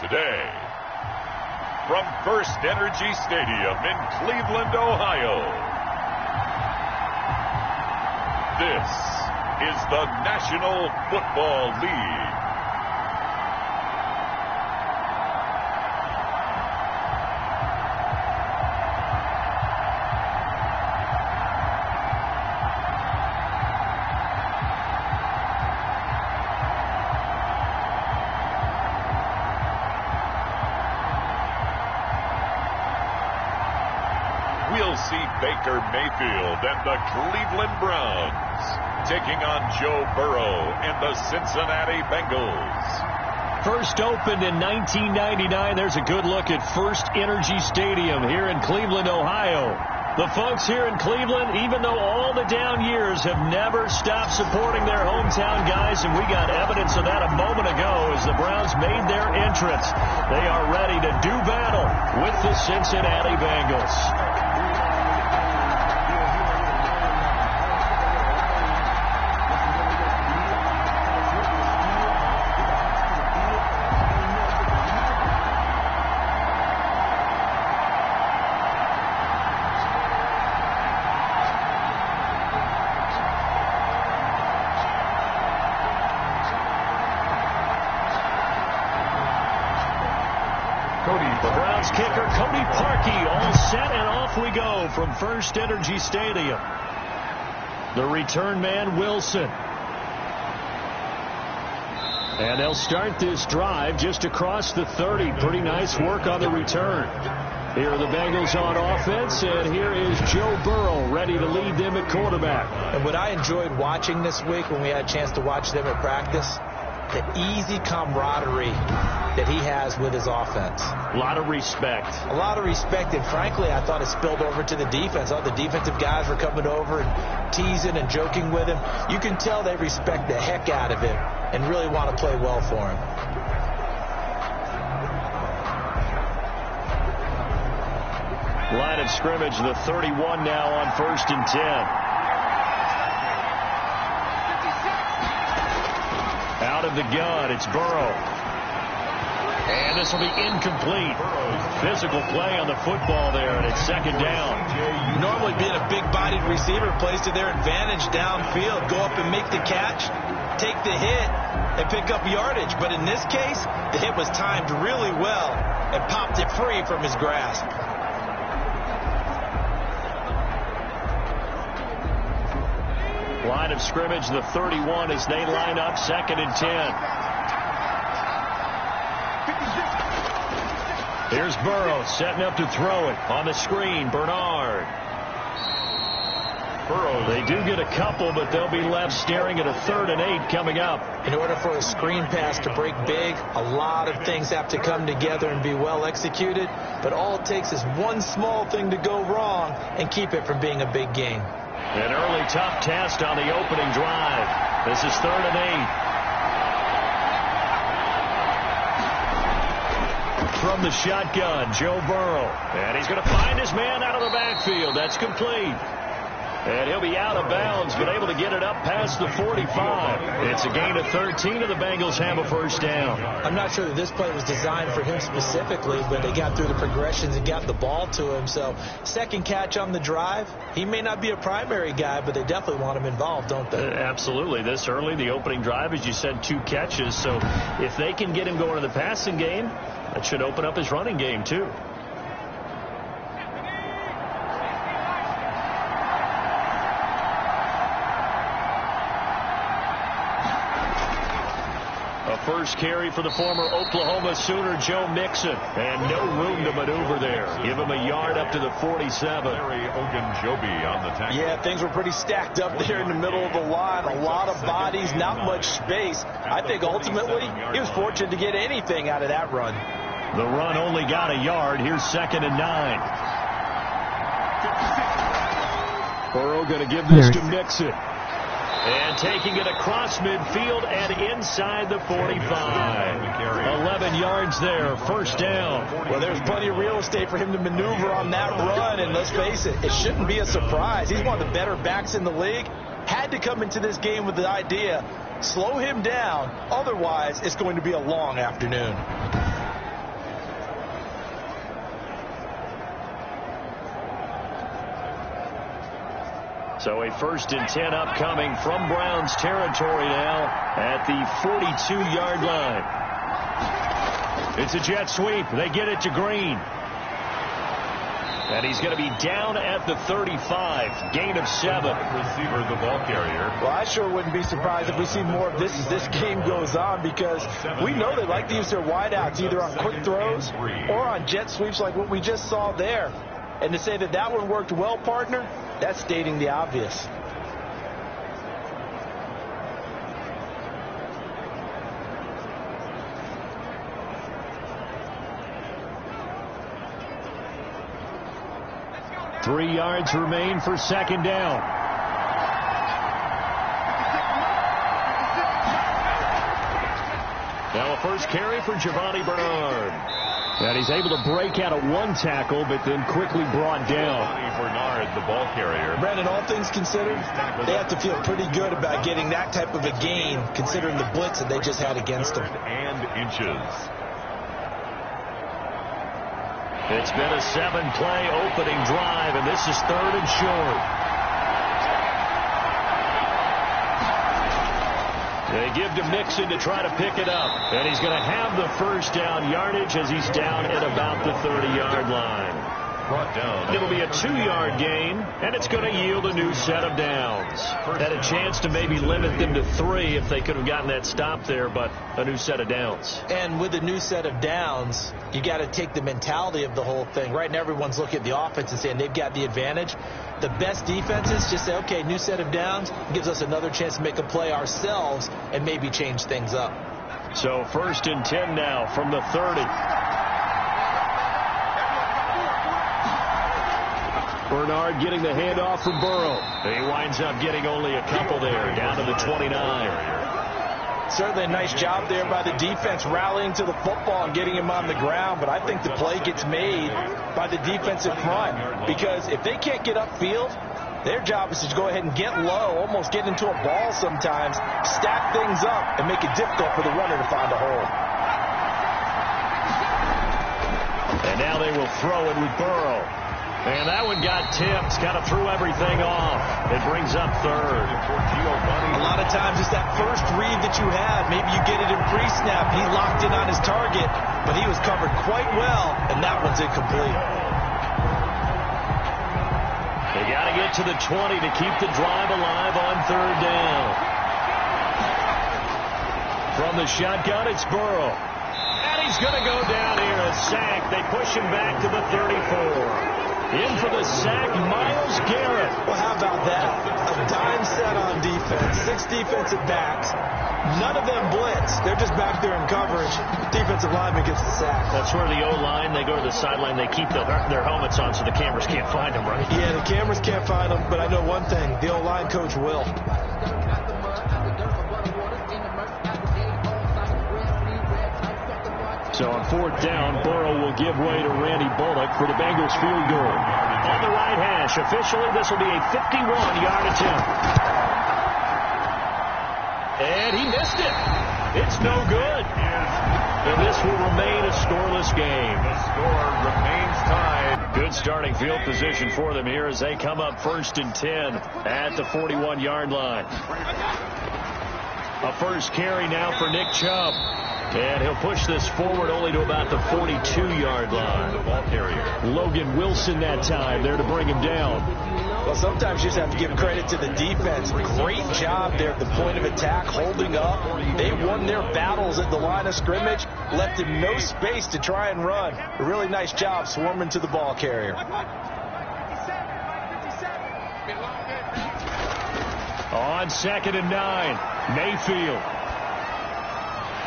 today. From First Energy Stadium in Cleveland, Ohio, this is the National Football League. We'll see Baker Mayfield and the Cleveland Browns taking on Joe Burrow and the Cincinnati Bengals. First opened in 1999. There's a good look at First Energy Stadium here in Cleveland, Ohio. The folks here in Cleveland, even though all the down years, have never stopped supporting their hometown guys, and we got evidence of that a moment ago as the Browns made their entrance. They are ready to do battle with the Cincinnati Bengals. The Browns kicker, Cody Parkey, all set, and off we go from First Energy Stadium. The return man, Wilson. And they'll start this drive just across the 30. Pretty nice work on the return. Here are the Bengals on offense, and here is Joe Burrow ready to lead them at quarterback. And what I enjoyed watching this week when we had a chance to watch them at practice, the easy camaraderie that he has with his offense. A lot of respect. A lot of respect, and frankly, I thought it spilled over to the defense. All the defensive guys were coming over and teasing and joking with him. You can tell they respect the heck out of him and really want to play well for him. Line of scrimmage, the 31 now on 1st and 10. Out of the gun, it's Burrow. And this will be incomplete. Physical play on the football there, and it's second down. Normally being a big-bodied receiver plays to their advantage downfield. Go up and make the catch, take the hit, and pick up yardage. But in this case, the hit was timed really well and popped it free from his grasp. Line of scrimmage, the 31, as they line up 2nd and 10. Here's Burrow setting up to throw it. On the screen, Bernard. Burrow, they do get a couple, but they'll be left staring at a 3rd and 8 coming up. In order for a screen pass to break big, a lot of things have to come together and be well executed. But all it takes is one small thing to go wrong and keep it from being a big game. An early tough test on the opening drive. This is 3rd and 8. From the shotgun, Joe Burrow. And he's going to find his man out of the backfield. That's complete. And he'll be out of bounds, but able to get it up past the 45. It's a gain of 13, and the Bengals have a first down. I'm not sure that this play was designed for him specifically, but they got through the progressions and got the ball to him. So, second catch on the drive. He may not be a primary guy, but they definitely want him involved, don't they? Absolutely. This early, the opening drive, as you said, 2 catches. So, if they can get him going in the passing game, that should open up his running game, too. First carry for the former Oklahoma Sooner, Joe Mixon. And no room to maneuver there. Give him a yard up to the 47. Larry Ogunjobi on the tackle. Yeah, things were pretty stacked up there in the middle of the line. A lot of bodies, not much space. I think ultimately he was fortunate to get anything out of that run. The run only got a yard. Here's 2nd and 9. Burrow going to give this to Mixon. And taking it across midfield and inside the 45. 11 yards there, first down. Well, there's plenty of real estate for him to maneuver on that run. And let's face it, it shouldn't be a surprise. He's one of the better backs in the league. Had to come into this game with the idea, slow him down. Otherwise, it's going to be a long afternoon. So a 1st and 10 upcoming from Browns territory now at the 42-yard line. It's a jet sweep. They get it to Green. And he's going to be down at the 35. Gain of 7. Receiver, the ball carrier. Well, I sure wouldn't be surprised if we see more of this as this game goes on, because we know they like to use their wideouts either on quick throws or on jet sweeps like what we just saw there. And to say that that one worked well, partner, that's stating the obvious. Three yards remain for 2nd down. Now a first carry for Giovanni Bernard. And he's able to break out of one tackle, but then quickly brought down. Bernard, the ball carrier. Brandon, all things considered, they have to feel pretty good about getting that type of a gain, considering the blitz that they just had against them. And inches. It's been a 7-play opening drive, and this is 3rd and short. They give to Mixon to try to pick it up. And he's going to have the 1st down yardage as he's down at about the 30-yard line. Brought down. It'll be a 2-yard gain, and it's going to yield a new set of downs. Had a chance to maybe limit them to 3 if they could have gotten that stop there, but a new set of downs. And with a new set of downs, you got to take the mentality of the whole thing. Right now, everyone's looking at the offense and saying they've got the advantage. The best defenses just say, okay, new set of downs gives us another chance to make a play ourselves and maybe change things up. So 1st and 10 now from the 30. Bernard getting the handoff from Burrow. He winds up getting only a couple there, down to the 29. Certainly a nice job there by the defense rallying to the football and getting him on the ground, but I think the play gets made by the defensive front, because if they can't get upfield, their job is to go ahead and get low, almost get into a ball sometimes, stack things up, and make it difficult for the runner to find a hole. And now they will throw it with Burrow. And that one got tipped, kind of threw everything off. It brings up 3rd. A lot of times it's that first read that you have. Maybe you get it in pre-snap. He locked in on his target, but he was covered quite well, and that one's incomplete. They got to get to the 20 to keep the drive alive on 3rd down. From the shotgun, it's Burrow. And he's going to go down here, a sack. They push him back to the 34. In for the sack, Myles Garrett. Well, how about that? A dime set on defense. 6 defensive backs. None of them blitz. They're just back there in coverage. Defensive lineman gets the sack. That's where the O-line, they go to the sideline, they keep their helmets on so the cameras can't find them, right? Yeah, the cameras can't find them, but I know one thing. The O-line coach will. So on 4th down, Burrow will give way to Randy Bullock for the Bengals field goal. On the right hash, officially, this will be a 51-yard attempt. And he missed it. It's no good. And this will remain a scoreless game. The score remains tied. Good starting field position for them here as they come up 1st and 10 at the 41-yard line. A first carry now for Nick Chubb. And he'll push this forward only to about the 42-yard line. The ball carrier. Logan Wilson that time there to bring him down. Well, sometimes you just have to give credit to the defense. Great job there at the point of attack, holding up. They won their battles at the line of scrimmage, left him no space to try and run. A really nice job swarming to the ball carrier. On 2nd and 9, Mayfield.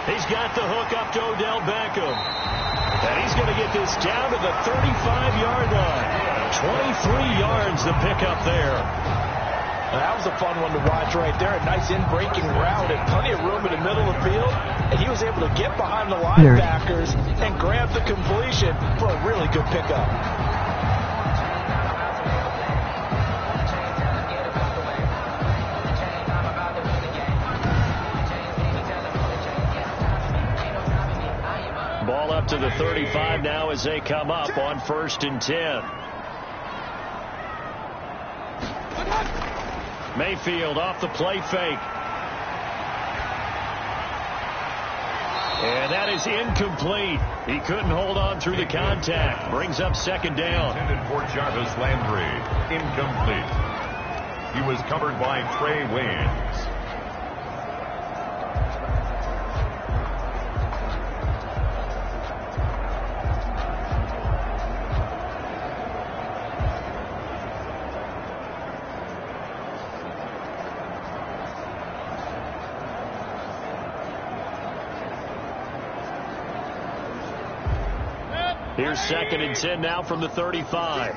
He's got the hook up to Odell Beckham. And he's going to get this down to the 35-yard line. 23 yards the pickup there. That was a fun one to watch right there. A nice in-breaking route and plenty of room in the middle of the field. And he was able to get behind the linebackers and grab the completion for a really good pickup. Ball up to the 35 now as they come up on 1st and 10. Mayfield off the play fake. And that is incomplete. He couldn't hold on through the contact. Brings up second down. Intended for Jarvis Landry. Incomplete. He was covered by Trey Waynes. Here's 2nd and 10 now from the 35.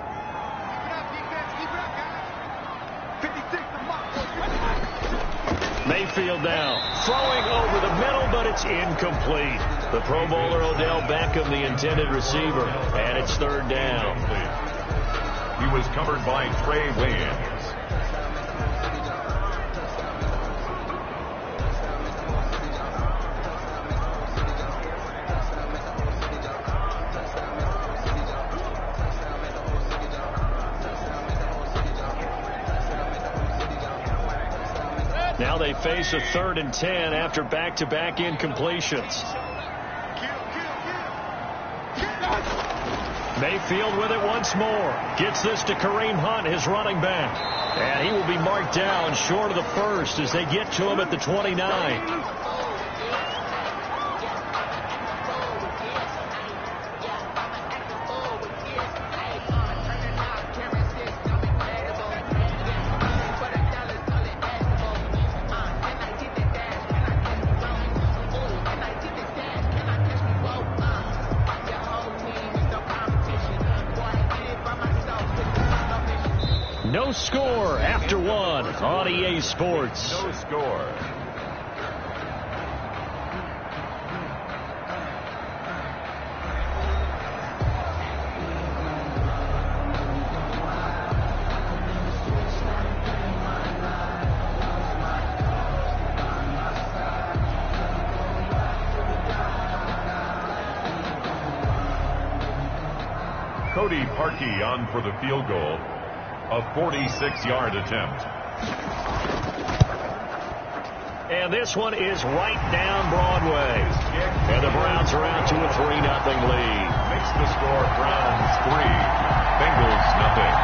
Mayfield now throwing over the middle, but it's incomplete. The Pro Bowler Odell Beckham, the intended receiver, and it's 3rd down. He was covered by Trey Waynes. Now they face a 3rd and 10 after back-to-back incompletions. Mayfield with it once more. Gets this to Kareem Hunt, his running back. And he will be marked down short of the first as they get to him at the 29. No score after 1 on EA Sports. No score. Cody Parkey on for the field goal. A 46-yard attempt. And this one is right down Broadway. And the Browns are out to a 3-0 lead. Makes the score Browns 3, Bengals nothing.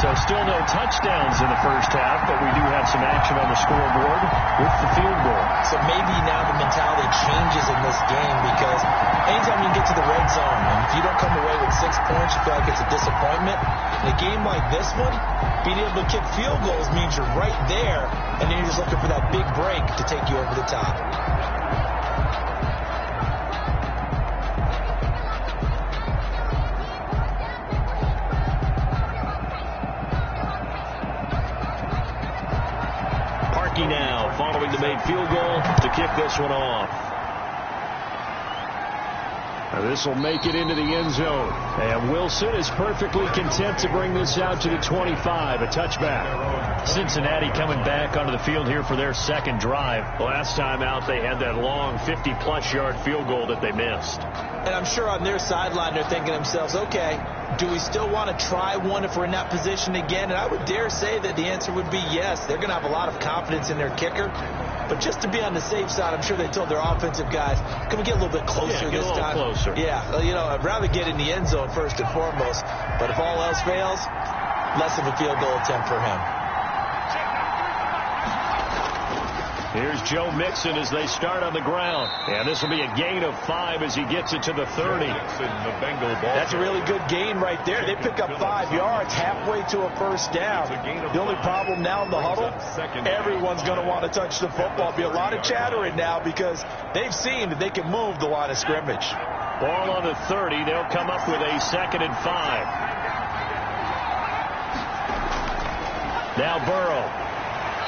So still no touchdowns in the first half, but we do have some action on the scoreboard with the field goal. So maybe now the mentality changes in this game because anytime you get to the red zone, and if you don't come away with 6 points, you feel like it's a disappointment. In a game like this one, being able to kick field goals means you're right there, and then you're just looking for that big break to take you over the top. Now, following the made field goal to kick this one off. This will make it into the end zone. And Wilson is perfectly content to bring this out to the 25, a touchback. Cincinnati coming back onto the field here for their second drive. Last time out, they had that long 50-plus yard field goal that they missed. And I'm sure on their sideline, they're thinking to themselves, okay, do we still want to try one if we're in that position again? And I would dare say that the answer would be yes. They're going to have a lot of confidence in their kicker. But just to be on the safe side, I'm sure they told their offensive guys, can we get a little bit closer this time? Closer. Yeah, you know, I'd rather get in the end zone first and foremost. But if all else fails, less of a field goal attempt for him. Here's Joe Mixon as they start on the ground. And this will be a gain of 5 as he gets it to the 30. That's a really good gain right there. They pick up 5 yards halfway to a first down. The only problem now in the huddle, everyone's going to want to touch the football. Be a lot of chattering now because they've seen that they can move the line of scrimmage. Ball on the 30. They'll come up with a 2nd and 5. Now Burrow.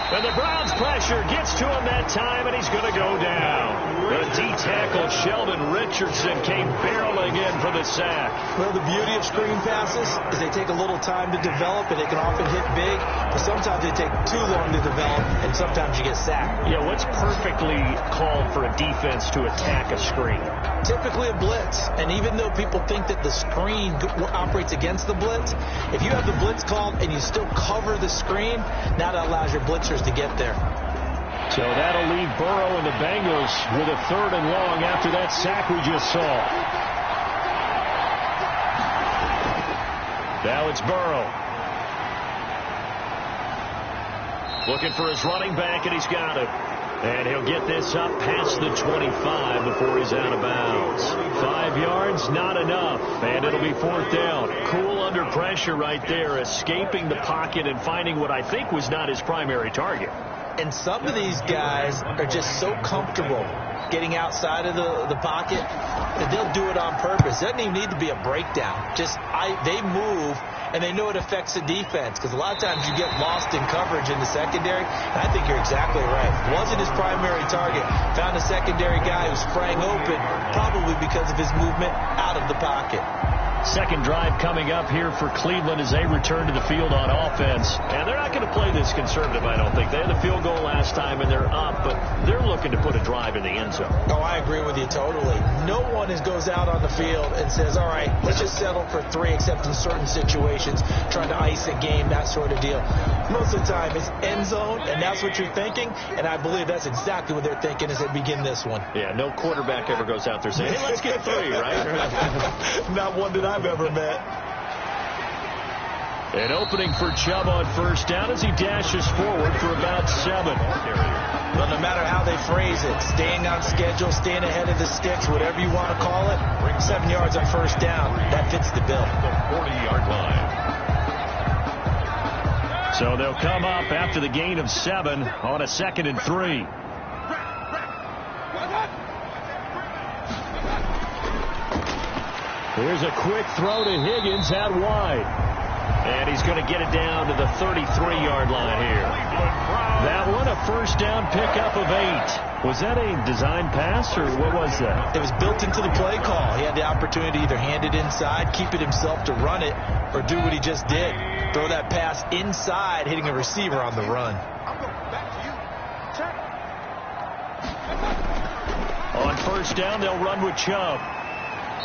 And the Browns pressure gets to him that time, and he's going to go down. The D-tackle, Sheldon Richardson, came barreling in for the sack. Well, the beauty of screen passes is they take a little time to develop, and they can often hit big. But sometimes they take too long to develop, and sometimes you get sacked. Yeah, what's perfectly called for a defense to attack a screen? Typically a blitz. And even though people think that the screen operates against the blitz, if you have the blitz called and you still cover the screen, now that allows your blitzers to get there. So that'll leave Burrow and the Bengals with a 3rd and long after that sack we just saw. Now it's Burrow. Looking for his running back, and he's got it. And he'll get this up past the 25 before he's out of bounds. 5 yards, not enough. And it'll be 4th down. Cool under pressure right there, escaping the pocket and finding what I think was not his primary target. And some of these guys are just so comfortable getting outside of the pocket that they'll do it on purpose. It doesn't even need to be a breakdown. They move, and they know it affects the defense, because a lot of times you get lost in coverage in the secondary. And I think you're exactly right. Wasn't his primary target. Found a secondary guy who sprang open, probably because of his movement out of the pocket. Second drive coming up here for Cleveland as they return to the field on offense. And they're not going to play this conservative, I don't think. They had a field goal last time, and they're up, but they're looking to put a drive in the end zone. Oh, I agree with you totally. No one goes out on the field and says, all right, let's just settle for 3, except in certain situations, trying to ice a game, that sort of deal. Most of the time, it's end zone, and that's what you're thinking, and I believe that's exactly what they're thinking as they begin this one. Yeah, no quarterback ever goes out there saying, hey, let's get 3, right? Not one that I've ever met. An opening for Chubb on 1st down as he dashes forward for about 7. But no matter how they phrase it, staying on schedule, staying ahead of the sticks, whatever you want to call it, 7 yards on 1st down, that fits the bill. The 40-yard line. So they'll come up after the gain of 7 on a 2nd and 3. Here's a quick throw to Higgins out wide. And he's going to get it down to the 33-yard line here. That one, a 1st down pickup of 8. Was that a design pass, or what was that? It was built into the play call. He had the opportunity to either hand it inside, keep it himself to run it, or do what he just did. Throw that pass inside, hitting a receiver on the run. On 1st down, they'll run with Chubb.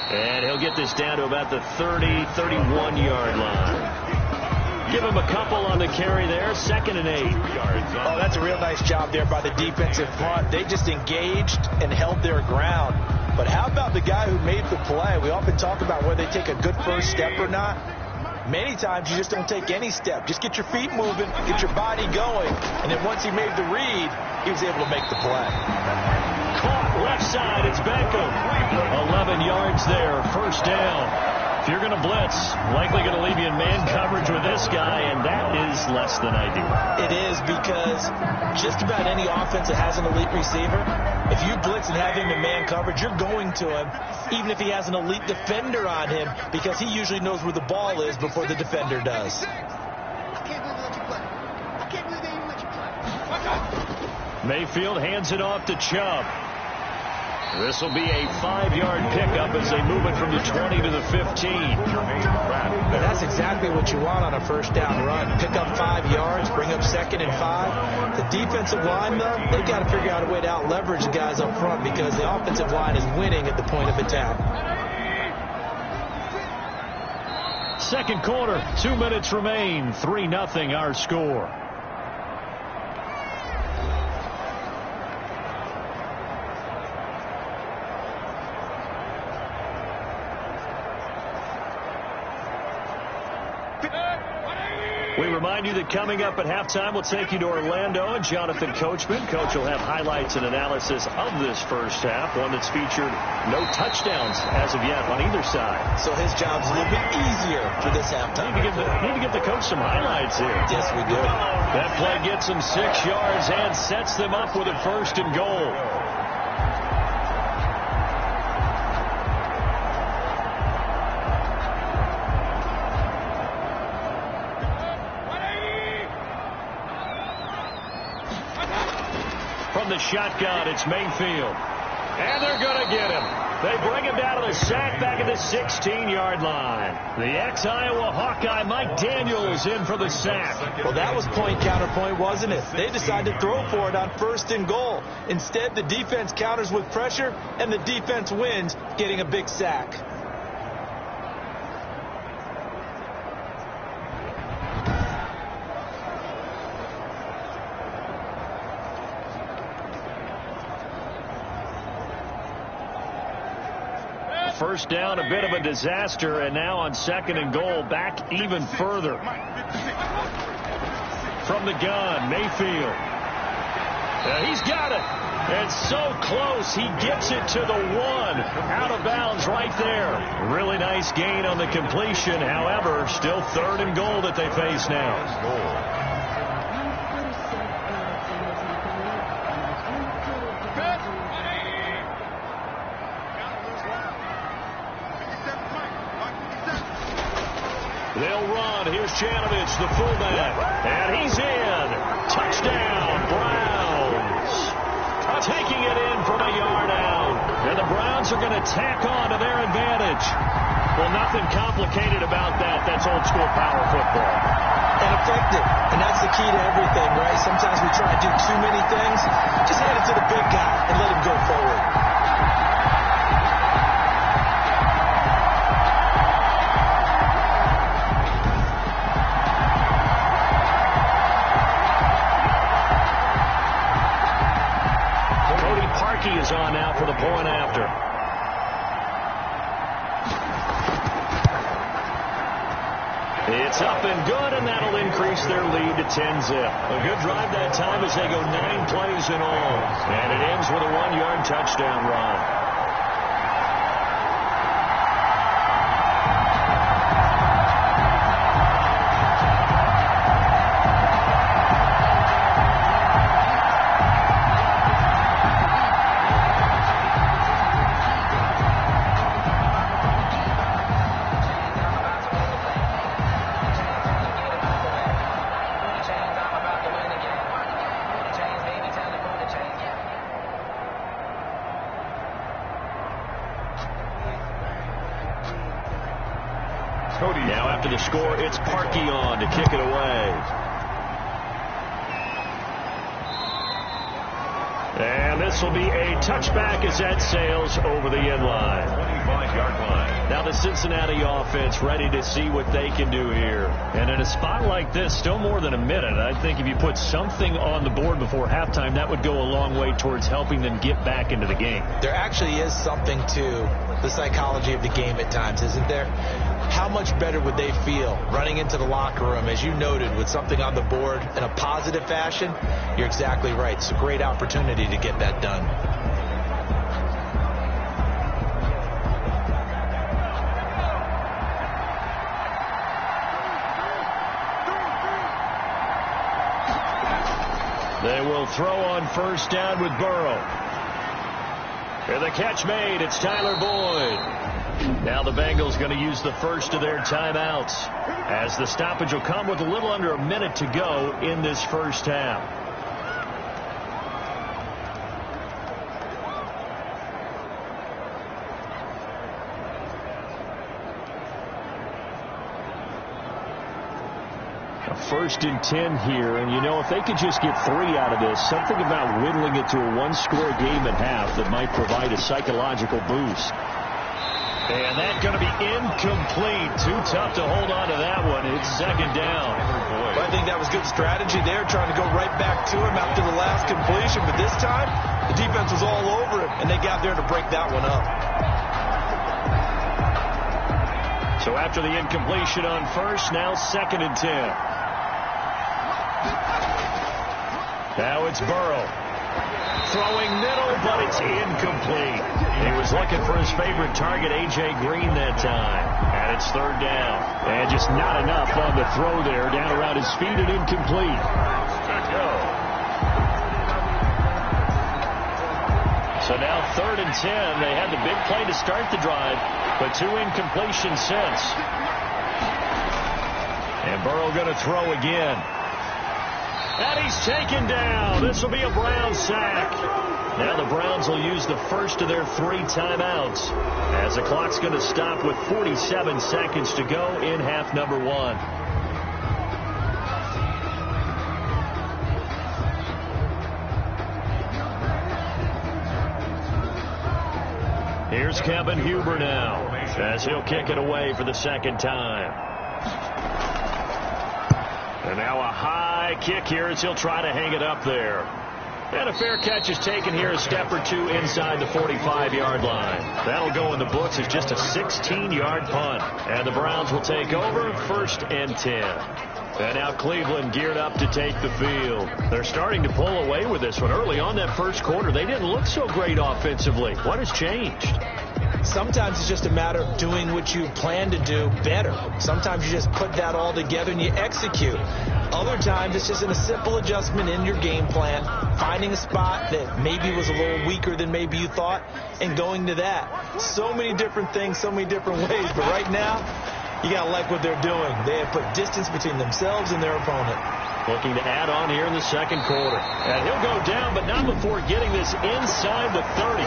And he'll get this down to about the 30, 31-yard line. Give him a couple on the carry there. 2nd and 8. Oh, that's a real nice job there by the defensive front. They just engaged and held their ground. But how about the guy who made the play? We often talk about whether they take a good first step or not. Many times you just don't take any step. Just get your feet moving, get your body going. And then once he made the read, he was able to make the play. Caught left side, it's Beckham. 11 yards there, 1st down. If you're going to blitz, likely going to leave you in man coverage with this guy, and that is less than ideal. It is, because just about any offense that has an elite receiver, if you blitz and have him in man coverage, you're going to him, even if he has an elite defender on him, because he usually knows where the ball is before the defender does. Mayfield hands it off to Chubb. This will be a 5-yard pickup as they move it from the 20 to the 15. That's exactly what you want on a 1st down run. Pick up 5 yards, bring up 2nd and 5. The defensive line, though, they've got to figure out a way to out-leverage the guys up front, because the offensive line is winning at the point of attack. 2nd quarter, 2 minutes remain. 3-0 our score. We remind you that coming up at halftime, we'll take you to Orlando and Jonathan Coachman. Coach will have highlights and analysis of this 1st half, one that's featured no touchdowns as of yet on either side. So his job's a little bit easier for this halftime. Need to give the coach some highlights here. Yes, we do. That play gets them 6 yards and sets them up with a 1st and goal. the shotgun. It's Mayfield. And they're going to get him. They bring him down to the sack back at the 16-yard line. The ex-Iowa Hawkeye Mike Daniels in for the sack. Well, that was point counterpoint, wasn't it? They decided to throw for it on 1st and goal. Instead, the defense counters with pressure, and the defense wins, getting a big sack. First down, a bit of a disaster, and now on 2nd and goal, back even further. From the gun, Mayfield. He's got it. It's so close. He gets it to the 1. Out of bounds right there. Really nice gain on the completion. However, still 3rd and goal that they face now. They'll run. Here's Janovich, the fullback. And he's in. Touchdown, Browns. Taking it in from a yard out. And the Browns are going to tack on to their advantage. Well, nothing complicated about that. That's old-school power football. And effective. And that's the key to everything, right? Sometimes we try to do too many things. Just hand it to the big guy and let him go forward. Is on now for the point after. It's up and good, and that'll increase their lead to 10-zip. A good drive that time as they go 9 plays in all. And it ends with a 1-yard touchdown run. Now after the score, it's Parkey on to kick it away. And this will be a touchback as that sails over the end line. 25-yard line. Now the Cincinnati offense ready to see what they can do here. And in a spot like this, still more than a minute, I think if you put something on the board before halftime, that would go a long way towards helping them get back into the game. There actually is something to the psychology of the game at times, isn't there? How much better would they feel running into the locker room, as you noted, with something on the board in a positive fashion? You're exactly right. It's a great opportunity to get that done. They will throw on 1st down with Burrow. And the catch made. It's Tyler Boyd. Now the Bengals going to use the first of their timeouts, as the stoppage will come with a little under a minute to go in this first half. A 1st and 10 here, and you know, if they could just get 3 out of this, something about whittling it to a 1-score game at half that might provide a psychological boost. And that's going to be incomplete. Too tough to hold on to that one. It's 2nd down. Well, I think that was good strategy there, trying to go right back to him after the last completion. But this time, the defense was all over him, and they got there to break that one up. So after the incompletion on 1st, now 2nd and 10. Now it's Burrow. Throwing middle, but it's incomplete. He was looking for his favorite target, A.J. Green, that time. And it's 3rd down. And just not enough on the throw there. Down around his feet and incomplete. So now 3rd and 10. They had the big play to start the drive, but 2 incompletions since. And Burrow going to throw again. And he's taken down. This will be a Browns sack. Now the Browns will use the first of their 3 timeouts as the clock's going to stop with 47 seconds to go in half number 1. Here's Kevin Huber now as he'll kick it away for the second time. And now a high kick here as he'll try to hang it up there. And a fair catch is taken here, a step or two inside the 45-yard line. That'll go in the books as just a 16-yard punt. And the Browns will take over 1st and 10. And now Cleveland geared up to take the field. They're starting to pull away with this one. Early on that first quarter, they didn't look so great offensively. What has changed? Sometimes it's just a matter of doing what you plan to do better. Sometimes you just put that all together and you execute. Other times it's just a simple adjustment in your game plan, finding a spot that maybe was a little weaker than maybe you thought, and going to that. So many different things, so many different ways. But right now, you got to like what they're doing. They have put distance between themselves and their opponent. Looking to add on here in the second quarter. And he'll go down, but not before getting this inside the 30.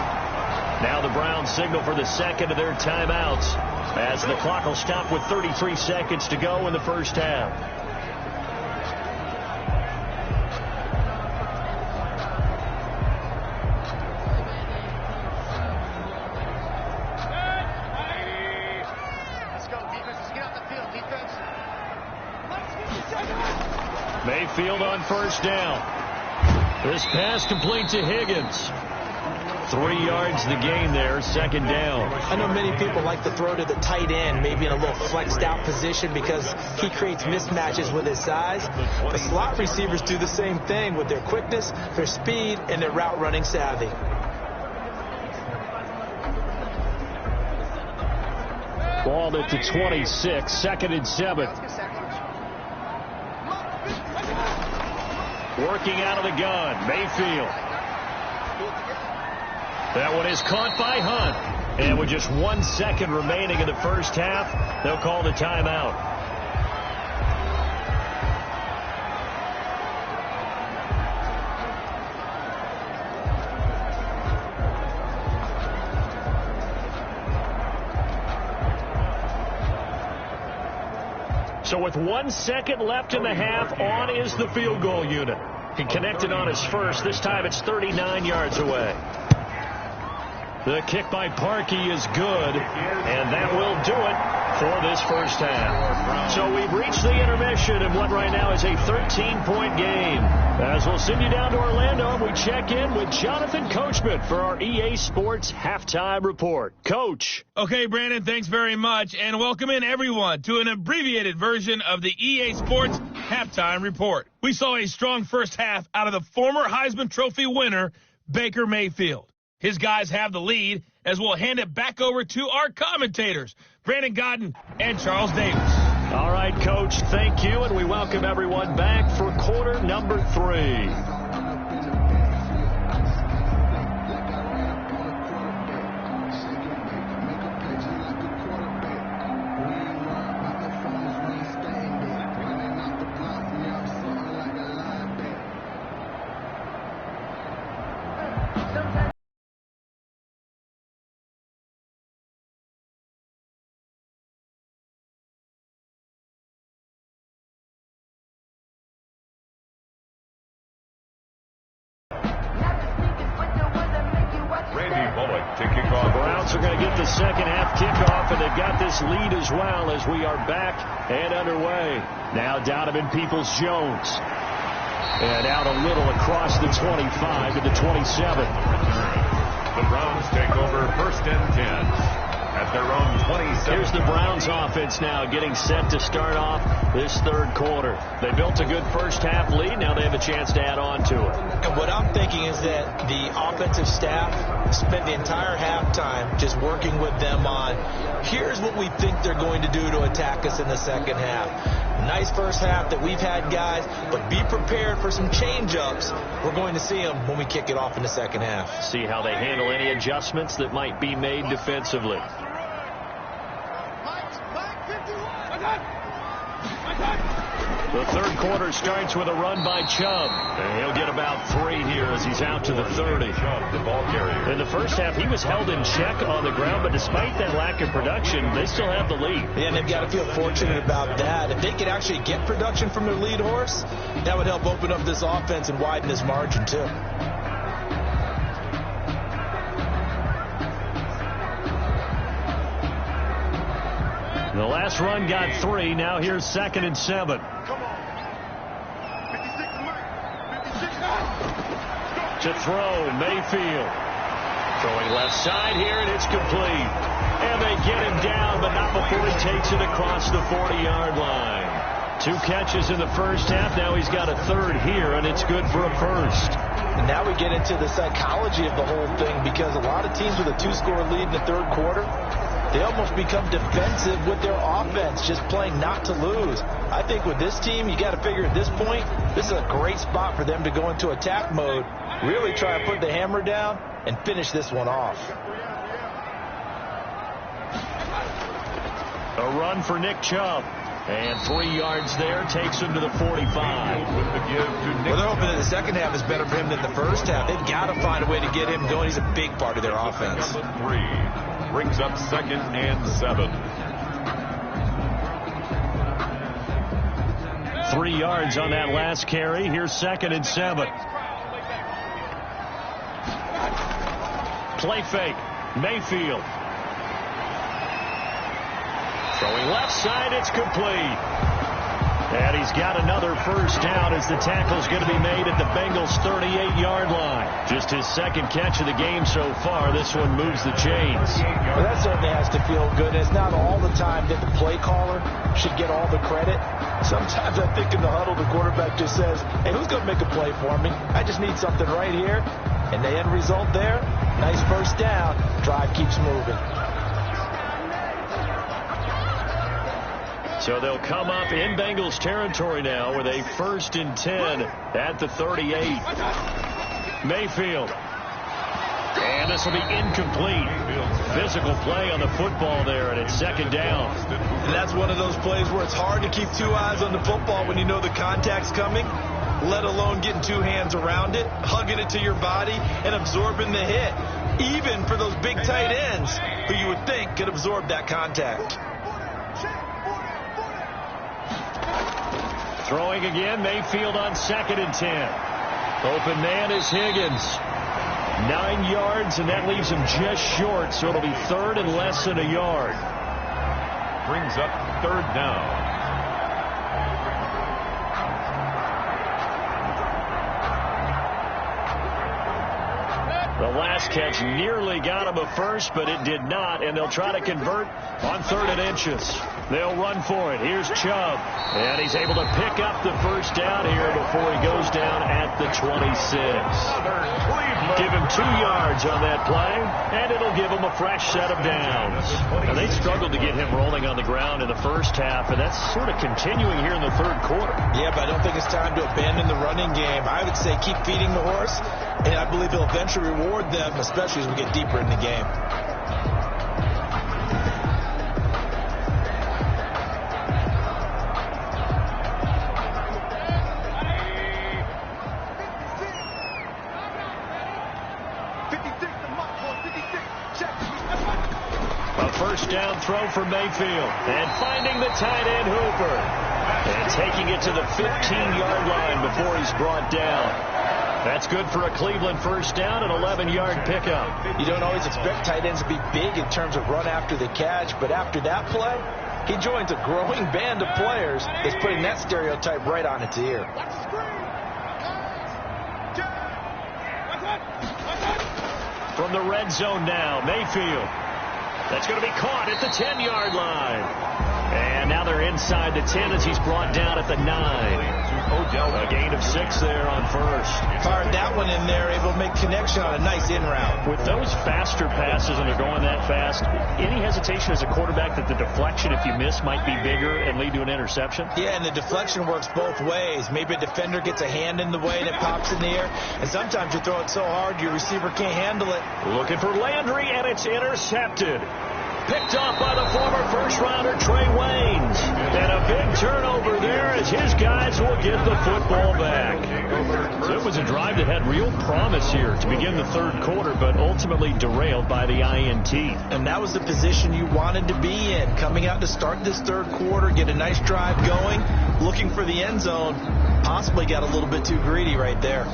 Now the Browns signal for the second of their timeouts as the clock will stop with 33 seconds to go in the first half. Let's go, defense. Let's get off the field, defense. Mayfield on first down. This pass complete to Higgins. 3 yards the gain there, second down. I know many people like to throw to the tight end, maybe in a little flexed out position because he creates mismatches with his size. The slot receivers do the same thing with their quickness, their speed, and their route running savvy. Ball at the 26, 2nd and 7. Working out of the gun, Mayfield. That one is caught by Hunt. And with just 1 second remaining in the first half, they'll call the timeout. So with 1 second left in the half, on is the field goal unit. He connected on his first. This time it's 39 yards away. The kick by Parkey is good, and that will do it for this first half. So we've reached the intermission in what right now is a 13-point game. As we'll send you down to Orlando, we check in with Jonathan Coachman for our EA Sports Halftime Report. Coach. Okay, Brandon, thanks very much, and welcome in everyone to an abbreviated version of the EA Sports Halftime Report. We saw a strong first half out of the former Heisman Trophy winner, Baker Mayfield. His guys have the lead as we'll hand it back over to our commentators, Brandon Godden and Charles Davis. All right, Coach, thank you, and we welcome everyone back for quarter number 3. Browns are going to get the second half kickoff, and they've got this lead as well as we are back and underway. Now Donovan Peoples-Jones. And out a little across the 25 to the 27. The Browns take over 1st and 10. At their own 27. Here's the Browns offense now getting set to start off this third quarter. They built a good first half lead. Now they have a chance to add on to it. And what I'm thinking is that the offensive staff spent the entire halftime just working with them on, here's what we think they're going to do to attack us in the second half. Nice first half that we've had, guys, but be prepared for some change-ups. We're going to see them when we kick it off in the second half. See how they handle any adjustments that might be made defensively. The third quarter starts with a run by Chubb. And he'll get about 3 here as he's out to the 30. In the first half, he was held in check on the ground, but despite that lack of production, they still have the lead. Yeah, and they've got to feel fortunate about that. If they could actually get production from their lead horse, that would help open up this offense and widen this margin, too. The last run got 3. Now here's 2nd and 7. To throw, Mayfield. Throwing left side here, and it's complete. And they get him down, but not before he takes it across the 40-yard line. 2 catches in the first half. Now he's got a 3rd here, and it's good for a first. And now we get into the psychology of the whole thing, because a lot of teams with a 2-score lead in the third quarter, they almost become defensive with their offense, just playing not to lose. I think with this team, you got to figure at this point, this is a great spot for them to go into attack mode, really try to put the hammer down and finish this one off. A run for Nick Chubb. And 3 yards there takes him to the 45. Well, they're hoping that the second half is better for him than the first half. They've got to find a way to get him going. He's a big part of their offense. 3 brings up 2nd and 7. 3 yards on that last carry. Here's 2nd and 7. Play fake. Mayfield. Throwing left side, it's complete. And he's got another first down as the tackle's going to be made at the Bengals' 38-yard line. Just his 2nd catch of the game so far. This one moves the chains. Well, that certainly has to feel good. It's not all the time that the play caller should get all the credit. Sometimes I think in the huddle, the quarterback just says, hey, who's going to make a play for me? I just need something right here. And the end result there, nice first down. Drive keeps moving. So they'll come up in Bengals territory now with a 1st and 10 at the 38. Mayfield. And this will be incomplete. Physical play on the football there, and it's 2nd down. And that's one of those plays where it's hard to keep 2 eyes on the football when you know the contact's coming, let alone getting 2 hands around it, hugging it to your body, and absorbing the hit, even for those big tight ends who you would think could absorb that contact. Throwing again, Mayfield on 2nd and 10. Open man is Higgins. 9 yards, and that leaves him just short, so it'll be 3rd and less than a yard. Brings up 3rd down. The last catch nearly got him a first, but it did not, and they'll try to convert on 3rd and inches. They'll run for it. Here's Chubb, and he's able to pick up the first down here before he goes down at the 26. Give him 2 yards on that play, and it'll give him a fresh set of downs. And they struggled to get him rolling on the ground in the first half, and that's sort of continuing here in the third quarter. Yeah, but I don't think it's time to abandon the running game. I would say keep feeding the horse, and I believe he'll eventually reward them, especially as we get deeper in the game. First down throw for Mayfield. And finding the tight end Hooper. And taking it to the 15-yard line before he's brought down. That's good for a Cleveland first down, an 11-yard pickup. You don't always expect tight ends to be big in terms of run after the catch, but after that play, he joins a growing band of players that's putting that stereotype right on its ear. From the red zone now, Mayfield. That's going to be caught at the 10-yard line. And now they're inside the 10 as he's brought down at the 9. A gain of 6 there on first. Fired that one in there, able to make connection on a nice in route. With those faster passes and they're going that fast, any hesitation as a quarterback that the deflection, if you miss, might be bigger and lead to an interception? Yeah, and the deflection works both ways. Maybe a defender gets a hand in the way and it pops in the air. And sometimes you throw it so hard your receiver can't handle it. Looking for Landry, and it's intercepted. Picked off by the former first-rounder Trey Waynes. And a big turnover there as his guys will get the football back. So it was a drive that had real promise here to begin the third quarter, but ultimately derailed by the INT. And that was the position you wanted to be in. Coming out to start this third quarter, get a nice drive going, looking for the end zone. Possibly got a little bit too greedy right there.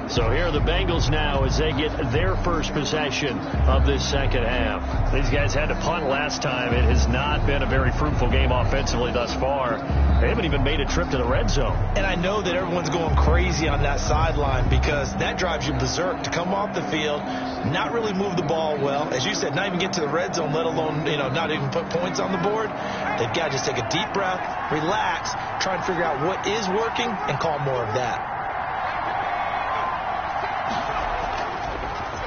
So here are the Bengals now as they get their first possession of this second half. These guys had to punt last time. It has not been a very fruitful game offensively thus far. They haven't even made a trip to the red zone. And I know that everyone's going crazy on that sideline because that drives you berserk to come off the field, not really move the ball well. As you said, not even get to the red zone, let alone, not even put points on the board. They've got to just take a deep breath, relax, try and figure out what is working, and call more of that.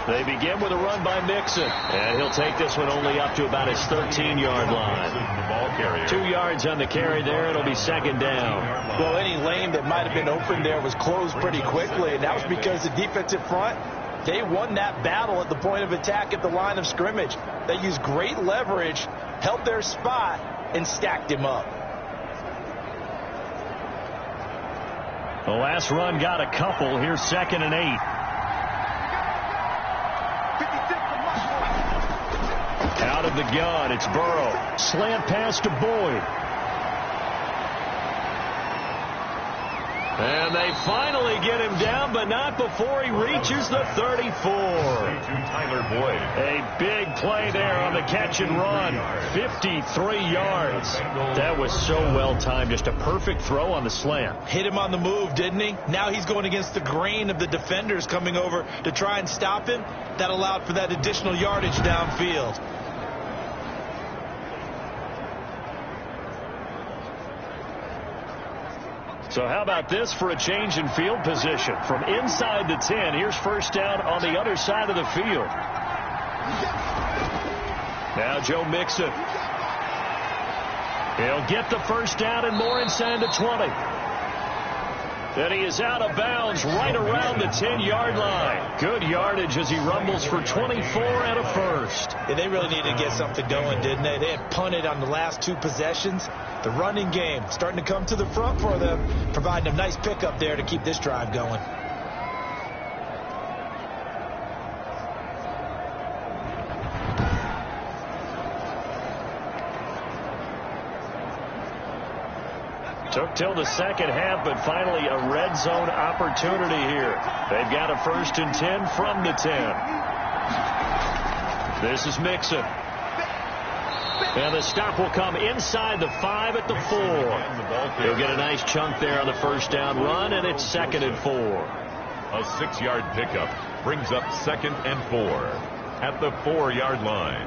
They begin with a run by Mixon, and he'll take this one only up to about his 13-yard line. 2 yards on the carry there. It'll be second down. Well, any lane that might have been open there was closed pretty quickly, and that was because the defensive front, they won that battle at the point of attack at the line of scrimmage. They used great leverage, held their spot, and stacked him up. The last run got a couple. Here's 2nd and 8. Out of the gun, it's Burrow. Slant pass to Boyd. And they finally get him down, but not before he reaches the 34. Tyler Boyd. A big play there on the catch and run. 53 yards. That was so well timed. Just a perfect throw on the slant. Hit him on the move, didn't he? Now he's going against the grain of the defenders coming over to try and stop him. That allowed for that additional yardage downfield. So how about this for a change in field position? From inside the 10, here's first down on the other side of the field. Now Joe Mixon. He'll get the first down and more inside the 20. And he is out of bounds right around the 10-yard line. Good yardage as he rumbles for 24 and a first. Yeah, they really needed to get something going, didn't they? They had punted on the last 2 possessions. The running game starting to come to the front for them, providing a nice pickup there to keep this drive going. Took till the second half, but finally a red zone opportunity here. They've got a 1st and 10 from the 10. This is Mixon. And the stop will come inside the 5 at the 4. He'll get a nice chunk there on the first down run, and it's 2nd and 4. A 6-yard pickup brings up 2nd and 4 at the 4-yard line.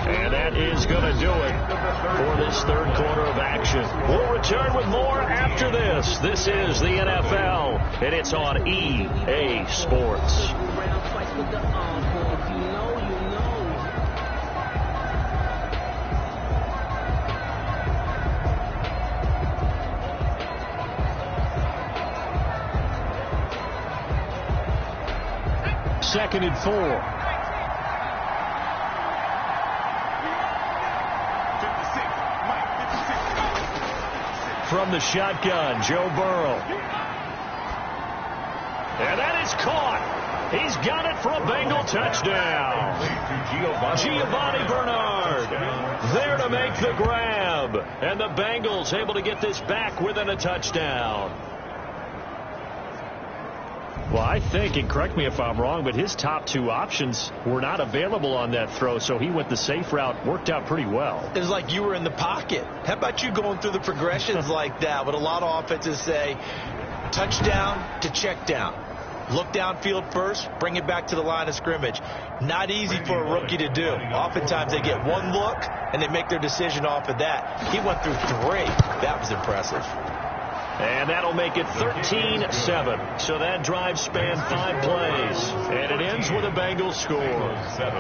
And that is going to do it for this third quarter of action. We'll return with more after this. This is the NFL, and it's on EA Sports. Second and 4. From the shotgun, Joe Burrow. And that is caught. He's got it for a Bengal touchdown. Giovanni Bernard there to make the grab. And the Bengals able to get this back within a touchdown. Well, I think, and correct me if I'm wrong, but his top 2 options were not available on that throw, so he went the safe route. Worked out pretty well. It was like you were in the pocket. How about you going through the progressions like that? What a lot of offenses say, touchdown to check down. Look downfield first, bring it back to the line of scrimmage. Not easy for a rookie to do. Oftentimes they get one look, and they make their decision off of that. He went through 3. That was impressive. And that'll make it 13-7. So that drive spanned 5 plays. And it ends with a Bengals score. 7.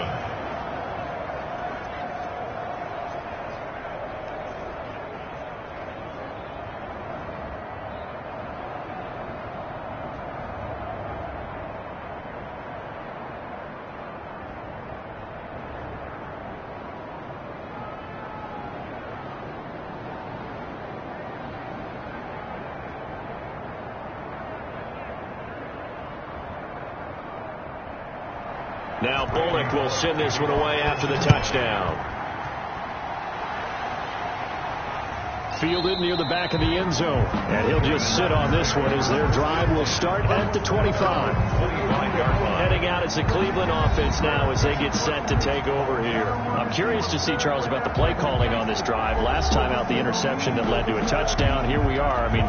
Now Bullock will send this one away after the touchdown. Fielded near the back of the end zone. And he'll just sit on this one as their drive will start at the 25. Heading out as the Cleveland offense now as they get set to take over here. I'm curious to see, Charles, about the play calling on this drive. Last time out, the interception that led to a touchdown. Here we are. I mean,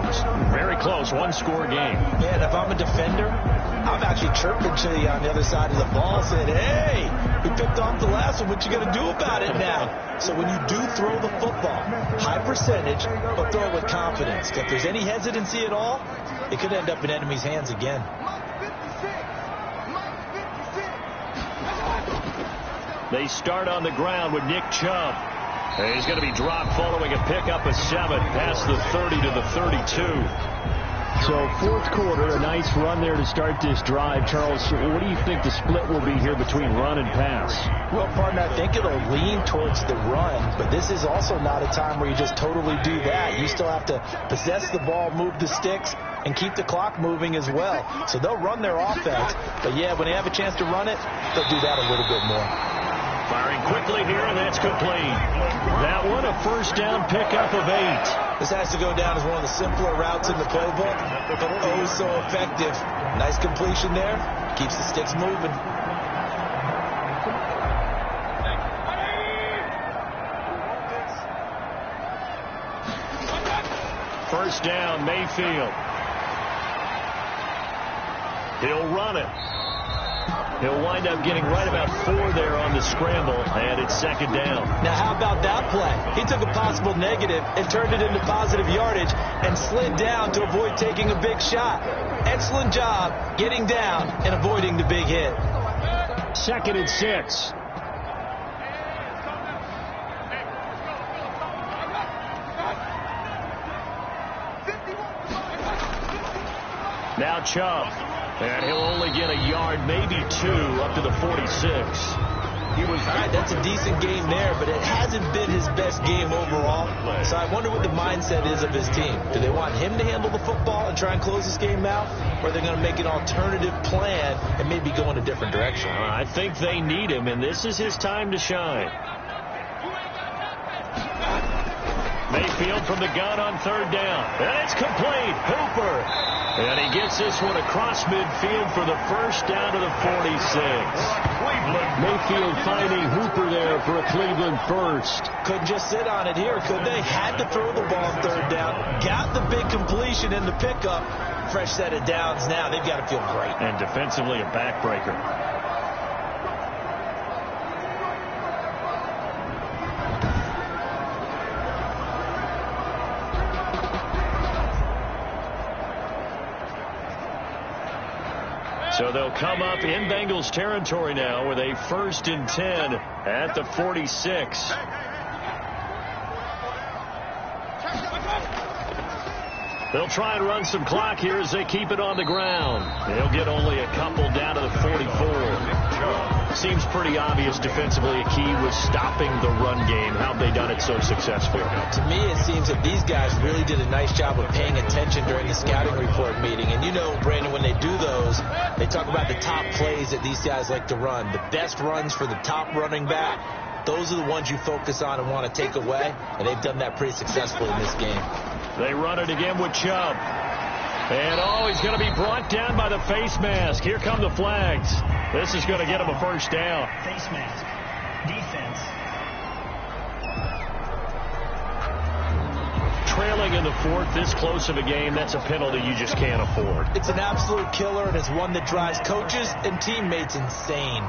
very close, one-score game. Yeah, and if I'm a defender, I'm actually chirping to you on the other side of the ball saying, hey, we picked off the last one. What you going to do about it now? So when you do throw the football, high percentage, but throw it with confidence. If there's any hesitancy at all, it could end up in enemy's hands again. They start on the ground with Nick Chubb. And he's going to be dropped following a pickup of 7 past the 30 to the 32. So fourth quarter, a nice run there to start this drive. Charles, what do you think the split will be here between run and pass? Well, partner, I think it'll lean towards the run, but this is also not a time where you just totally do that. You still have to possess the ball, move the sticks, and keep the clock moving as well. So they'll run their offense, but yeah, when they have a chance to run it, they'll do that a little bit more. Firing quickly here, and that's complete. That one, a first down pickup of 8. This has to go down as one of the simpler routes in the playbook, but oh so effective. Nice completion there. Keeps the sticks moving. First down, Mayfield. He'll run it. He'll wind up getting right about 4 there on the scramble, and it's second down. Now, how about that play? He took a possible negative and turned it into positive yardage and slid down to avoid taking a big shot. Excellent job getting down and avoiding the big hit. 2nd and 6. Now Chubb. And he'll only get a yard, maybe 2, up to the 46. He was right. That's a decent game there, but it hasn't been his best game overall. So I wonder what the mindset is of his team. Do they want him to handle the football and try and close this game out? Or are they going to make an alternative plan and maybe go in a different direction? I think they need him, and this is his time to shine. Mayfield from the gun on 3rd down. And it's complete. Hooper. And he gets this one across midfield for the first down to the 46. Mayfield finding Hooper there for a Cleveland first. Couldn't just sit on it here, could they? Had to throw the ball on 3rd down. Got the big completion in the pickup. Fresh set of downs now. They've got to feel great. And defensively a backbreaker. So they'll come up in Bengals territory now with a 1st and 10 at the 46. They'll try and run some clock here as they keep it on the ground. They'll get only a couple down to the 44. Seems pretty obvious defensively a key was stopping the run game. How have they done it so successfully? To me, it seems that these guys really did a nice job of paying attention during the scouting report meeting. And you know, Brandon, when they do those, they talk about the top plays that these guys like to run. The best runs for the top running back. Those are the ones you focus on and want to take away. And they've done that pretty successfully in this game. They run it again with Chubb. And, oh, he's going to be brought down by the face mask. Here come the flags. This is going to get him a first down. Face mask. Defense. Trailing in the 4th, this close of a game, that's a penalty you just can't afford. It's an absolute killer, and it's one that drives coaches and teammates insane.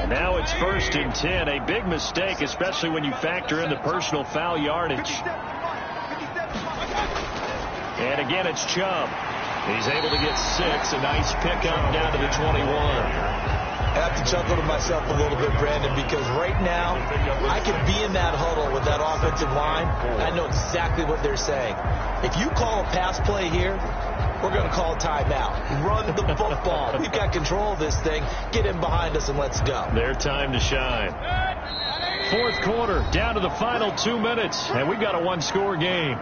Now it's 1st and 10, a big mistake, especially when you factor in the personal foul yardage. And again, it's Chubb. He's able to get 6, a nice pickup down to the 21. I have to chuckle to myself a little bit, Brandon, because right now I could be in that huddle with that offensive line. I know exactly what they're saying. If you call a pass play here, we're going to call a timeout. Run the football. We've got control of this thing. Get in behind us and let's go. Their time to shine. Fourth quarter, down to the final 2 minutes, and we've got a one-score game.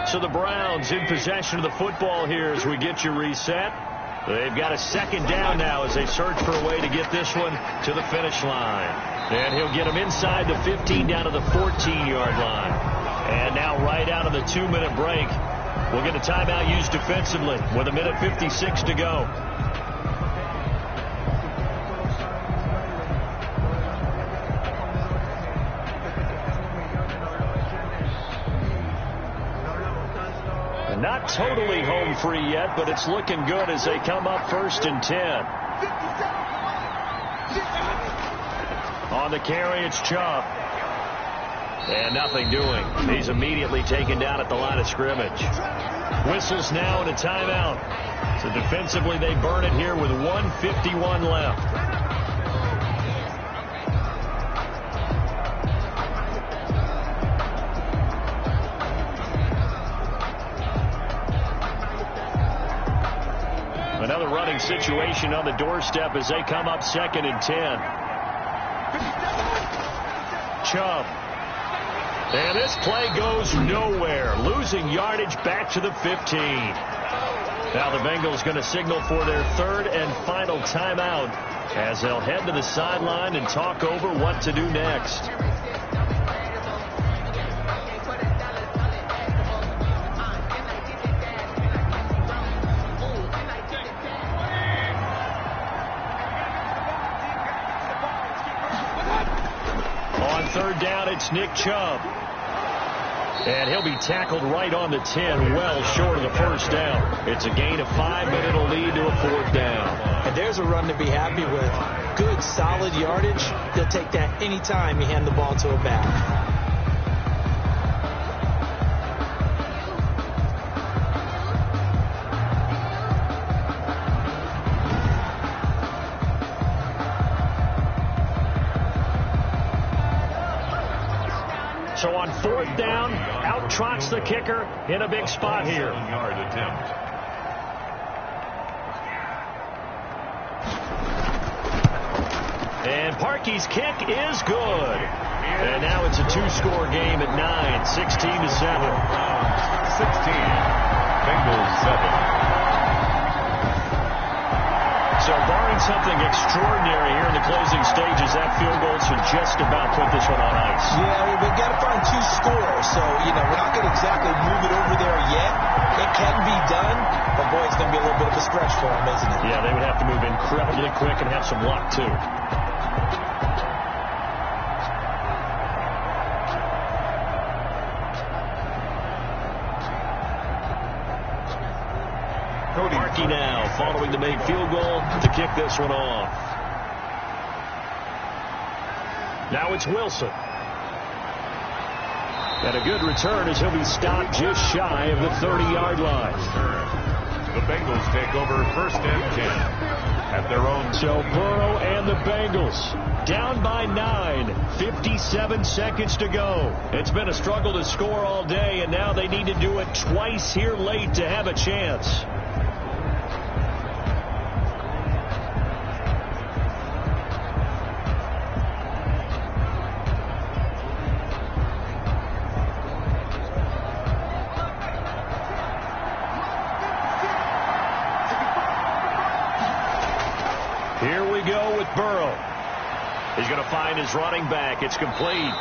So the Browns in possession of the football here as we get you reset. They've got a second down now as they search for a way to get this one to the finish line. And he'll get them inside the 15 down to the 14-yard line. And now right out of the 2-minute break, we'll get a timeout used defensively with 1:56 to go. Not totally home free yet, but it's looking good as they come up 1st and 10. On the carry, it's Chubb. And nothing doing. He's immediately taken down at the line of scrimmage. Whistles now and a timeout. So defensively, they burn it here with 1:51 left. Another running situation on the doorstep as they come up 2nd and 10. Chubb. And this play goes nowhere. Losing yardage back to the 15. Now the Bengals going to signal for their 3rd and final timeout as they'll head to the sideline and talk over what to do next. Third down, it's Nick Chubb. And he'll be tackled right on the 10, well short of the first down. It's a gain of 5, but it'll lead to a 4th down. And there's a run to be happy with. Good, solid yardage. They'll take that anytime you hand the ball to a back. So on 4th down, out trots the kicker in a big spot here. Yard attempt. And Parkey's kick is good. And now it's a 2-score game at 9, 16-7. 16. Bengals 7. So barring something extraordinary here in the closing stages, that field goal should just about put this one on ice. Yeah, we've got to find 2 scores. So, we're not going to exactly move it over there yet. It can be done, but boy, it's going to be a little bit of a stretch for them, isn't it? Yeah, they would have to move incredibly quick and have some luck, too. Parkey now following the made field goal to kick this one off. Now it's Wilson. And a good return as he'll be stopped just shy of the 30-yard line. The Bengals take over 1st and 10 at their own. So Burrow and the Bengals down by 9, 57 seconds to go. It's been a struggle to score all day, and now they need to do it twice here late to have a chance. Here we go with Burrow. He's going to find his running back. It's complete.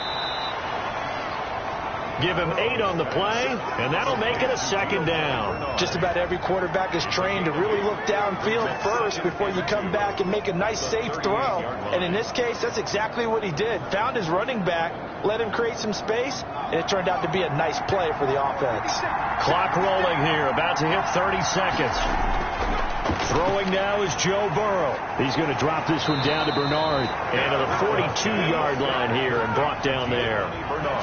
Give him 8 on the play, and that'll make it a 2nd down. Just about every quarterback is trained to really look downfield first before you come back and make a nice, safe throw. And in this case, that's exactly what he did. Found his running back, let him create some space, and it turned out to be a nice play for the offense. Clock rolling here, about to hit 30 seconds. Throwing now is Joe Burrow. He's going to drop this one down to Bernard. And to the 42-yard line here and brought down there.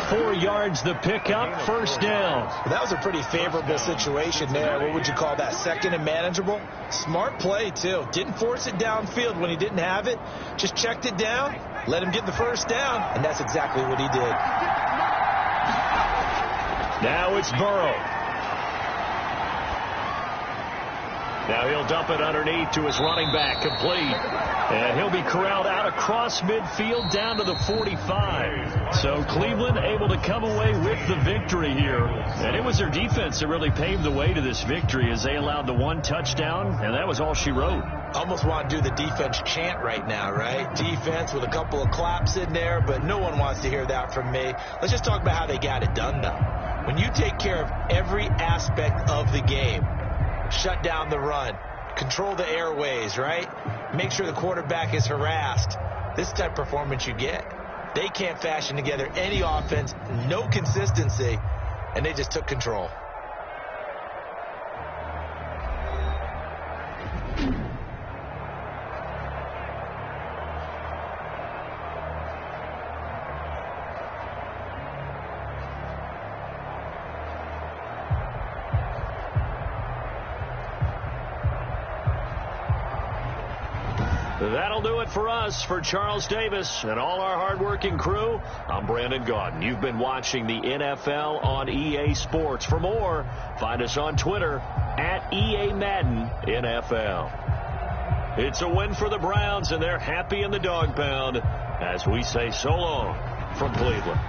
4 yards the pickup, first down. That was a pretty favorable situation there. What would you call that? Second and manageable? Smart play, too. Didn't force it downfield when he didn't have it. Just checked it down, let him get the first down, and that's exactly what he did. Now it's Burrow. Now he'll dump it underneath to his running back, complete. And he'll be corralled out across midfield down to the 45. So Cleveland able to come away with the victory here. And it was their defense that really paved the way to this victory as they allowed the 1 touchdown, and that was all she wrote. Almost want to do the defense chant right now, right? Defense with a couple of claps in there, but no one wants to hear that from me. Let's just talk about how they got it done, though. When you take care of every aspect of the game, shut down the run, control the airways, right? Make sure the quarterback is harassed. This type of performance you get. They can't fashion together any offense, no consistency, and they just took control. That'll do it for us. For Charles Davis and all our hardworking crew, I'm Brandon Gaudin. You've been watching the NFL on EA Sports. For more, find us on Twitter at EA Madden NFL. It's a win for the Browns, and they're happy in the dog pound as we say so long from Cleveland.